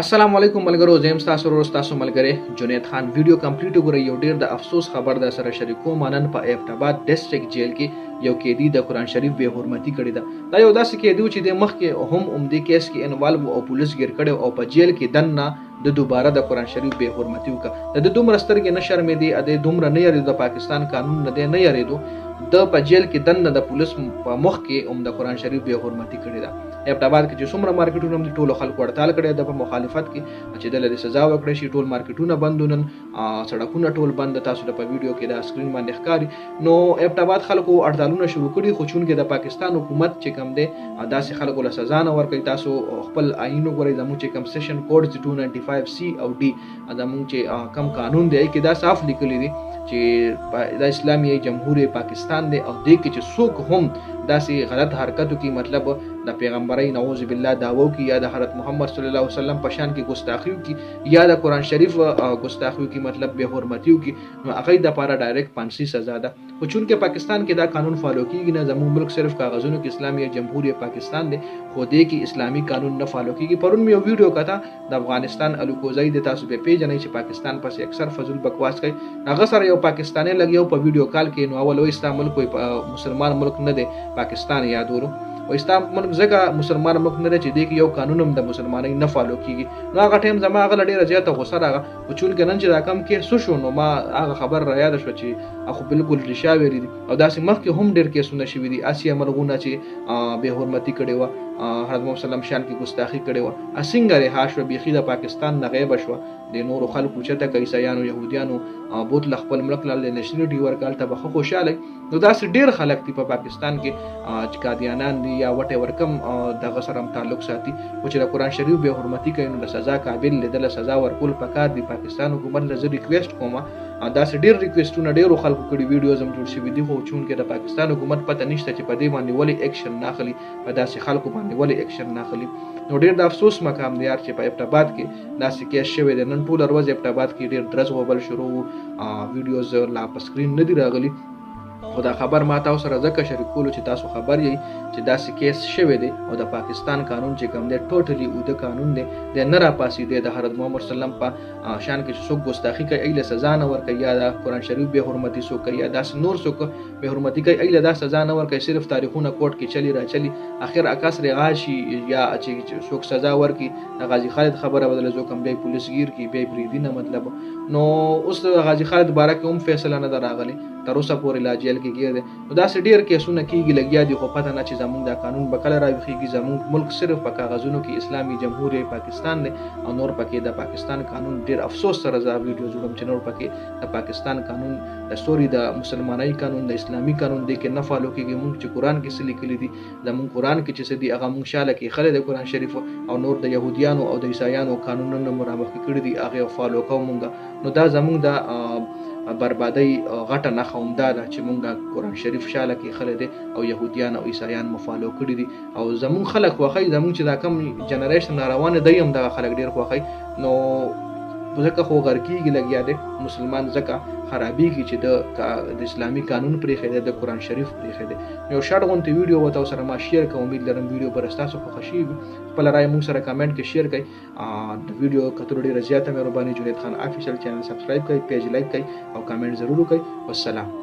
السلام علیکم ملګرو، زم تاسو ورو تاسو ملګری جنید خان ویډیو کمپلیټ وګورئ. یو ډیر د افسوس خبر در سره شریکو مانن په ابټاباد ډسټرکٹ جیل کې یو قیدی د قرآن شریف به حرمتی کړی ده. دا یو داسې قیدی چې د مخ کې هم عمدي کیس کې انوالو او پولیس ګیر کړي او په جیل کې دنه د دوباره د قرآن شریف به حرمتی وکړه. د دومره سترګې نه شرمېدي، د دومره نه یریدو، د پاکستان قانون نه یریدو، د په جیل کې دنه د پولیس په مخ کې د قرآن شریف به حرمتی کړی ده. ابټاباد کې چې څومره مارکیټونه هم ټولو خلکو هړتال کړی د په مخالفت کې چې دله سزا وکړي شي. ټول مارکیټونه بندونن، سړکونه ټول بند. تاسو د په ویډیو کې د سکرین باندې ښکاري. نو ابټاباد خلکو هړتالونه شروع کړي، خو چونکې د پاکستان حکومت چې کوم دی داسې خلکو له سزا نه ورکوي. تاسو خپل آئین وګورئ، زموږ چې کوم سیشن کوډ 295 C او D زموږ چې کم قانون دی کې دا صاف لیکلی دی چې د اسلامي جمهوریت پاکستان دی او دې کې چې څوک هم داسې غلط حرکتو کې، مطلب د پیغمبري نعوذ بالله داوو کی یا د حضرت محمد صلی الله علیه وسلم په شان کې ګستاخیو کی یا د قرآن شریف ګستاخیو کی، مطلب به حرمتیو کی، نو هغه د لپاره ډایرکټ پانسی سزا ده. خو چونکې پاکستان کې دا قانون فالو کیږي نه، زموږ ملک صرف کاغذونو کې اسلامي جمهوریت پاکستان دی، خو دې کې اسلامي قانون نه فالو کیږي. پرون مې یو ویډیو کړه د افغانستان الوکوزای د تاسو په پیژنې چې پاکستان پسې اکثر فضول بکواس کوي. هغه سره یو پاکستاني لګیو په ویډیو کال کې، نو اول وې استعمال کوئی مسلمان ملک نه دی پاکستان یادورو او اسلام ملک ځکه مسلمان ملک نه دی چې دې کې یو قانون هم د مسلمانۍ نه فالو کیږي. نو هغه ټایم زما هغه ډیره زیاته غوسه راغله، او چونکې نن چې دا کم کیس شو نو ما هغه خبر را یاد شو چې اخو بالکل رښتیا ویلي دي او داسې مخکې هم ډیر کیسونه شوي دي. اسیا مرغونه چې به حرمتي کړې وه، حضرت محمد صلی الله علیه وسلم شان کې ګستاخي کړې وه، اسنګ رها شوه، بیخي د پاکستان نه غیبه شوه. د نورو خلکو چته که عیسایانو یهودیانو بوتله خپل ملک لاله نشنلټي ورکړل ته به خوشاله. نو داسې ډیر خلک دي په پاکستان کې چې قادیانان دي یا وټ ایور کم دغه سره تعلق ساتي، خو چې د قرآن شریف به حرمتي کوي نو د سزا قابل لیدل سزا ورکول پکار دي. پاکستان حکومت له زه ریکویسټ کوم، داسې ډیر ریکویسټونه ډیرو خلکو کړي، ویډیوز هم جوړ شوي دي، خو چونکې د پاکستان حکومت پته نشته چې په دې باندې ولې ایکشن نه اخلي، په داسې خلکو باندې ولې ایکشن نه اخلي. نو ډیر د افسوس مقام دی چې په ابټاباد کې داسې کیس شوی دی. نن ټوله ورځ ابټاباد کې ډیر درز وبل شروع، ویډیوز لا په سکرین نه دي راغلي، خو دا خبر ما تاسو سره ځکه شریکولو چې تاسو خبر یې چې داسې کیس شوی دی او د پاکستان قانون چې کوم دی ټوټلی اوده قانون دی، د نه راپاسي دی د حضرت محمد صلی الله علیه وسلم په شان کې چې څوک ګستاخي کوي ایله سزا نه ورکوي، یا د قرآن شریف به حرمتي څوک کوي یا داسې نور څوک به حرمتي کوي ایله دا سزا نه ورکوي. صرف تاریخونه کوټ کې چلی را چلی، اخر عکس رغا شي یا چې څوک سزا ورکي. د غازی خالد خبره بدله زو کوم بیا پولیس گیر کی بیا بریدي نه، مطلب نو اوس د غازی خالد باره کې هم فیصله نه راغلی، تر اوسه پورې لا جیل کې گیر دی. نو داسې ډیر کیسونه کیږي لګیا دي، خو پته نه چې زموږ دا قانون به کله راویښیږي. زموږ ملک صرف په کاغذونو کې اسلامي جمهوریت پاکستان دی او نور پکې د پاکستان قانون. ډیر افسوس سره زه ویډیو جوړم چې نور پکې د پاکستان قانون د سوري د مسلمانۍ قانون د اسلامي قانون دی کې نه فالو کیږي. موږ چې قرآن کې څه لیکلي دي، زموږ قرآن کې چې څه دي هغه موږ شاله کې خلک د قرآن شریف او نور د یهودیانو او د عیسایانو قانونونه مرامخ کړي دي، هغه فالو کوو موږ. نو دا زموږ د بربادۍ غټه نښه همدا ده چې مونږ قرآن شریف شاله کې خلک دي او یهودیان او عیسایان مو فالو کړي دي او زمونږ خلک خوښوي. زمونږ چې دا کم جنریشن روانه دی هم دغه خلک ډېر خوښوي. نو ځکه خو غر کېږي لګیا دی مسلمان، ځکه خرابېږي چې د اسلامي قانون پرېښی دی، د قرآن شریف پرېښی دی. یو شارټ غوندې ویډیو به تاسو سره ما شیر کوم، امید لرم ویډیو به ستاسو خوښه شي. خپله رایه موږ سره کمنټ کې شیر کړئ. د ویډیو کتلو ډېره زیاته مهرباني. جنید خان افیشل چینل سبسکرایب کړئ، پیج لایک کړئ او کمنټ ضرور وکړئ. والسلام.